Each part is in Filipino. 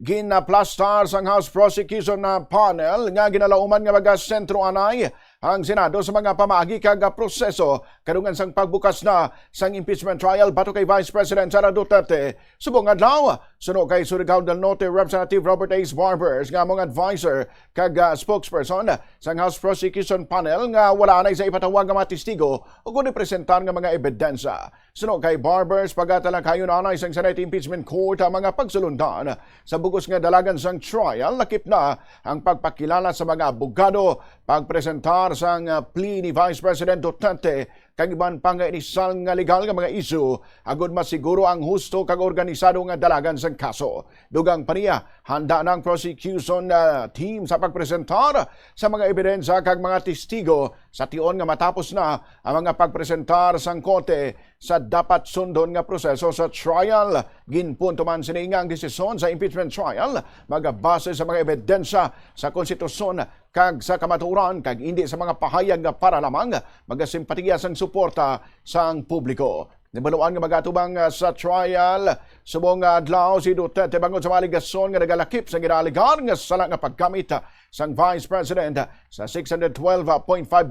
ginaplastar sang House Prosecution na panel nga ginalauman nga mga sentro anay ang Senado sa mga pamaagi kag proseso kadungan sang pagbukas na sang impeachment trial batok kay Vice President Sara Duterte. Subong adlaw suno kay Surigao del Norte Representative Robert A. Barbers nga mong advisor kag spokesperson sang House Prosecution panel nga wala na sa ipatawag nga mga testigo o kundi presentar nga mga ebidensya. Suno kay Barbers pagatalang kayon anay sang Senate Impeachment Court ang mga pagsulundan sa bugos nga dalagan sang trial, lakip na ang pagpakilala sa mga abogado, pagpresentar sang plea ni Vice President Duterte kag iban pang inisal nga legal nga mga isyu agud masiguro ang husto kag organisado nga dalagan sang kaso. Dugang pa niya handa ng prosecution team sa pagpresentar sa mga ebidensya kag mga testigo sa tion nga matapos na ang mga pagpresentar sang korte sa dapat sundon nga proseso sa trial. Ginpunto man sini nga ang desisyon sa impeachment trial magabase sa mga ebidensya sa konstitusyon kag sa kamaturan kag hindi sa mga pahayag nga para lamang magasimpatiya sang suporta sang publiko. Nibaluan nga magatubang sa trial subong adlaw si Duterte bangod sa maligasyon nga nagalakip sa ginaligar nga sala nga paggamit sang Vice President sa 612.5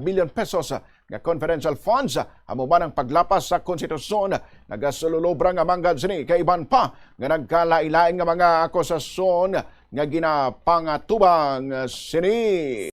million pesos nga confidential funds amo man ang paglapas sa konstitusyon nagasululobra nga manggad sini kay iban pa nga nagkalailain nga mga akusasyon nga ginapangatubang sini.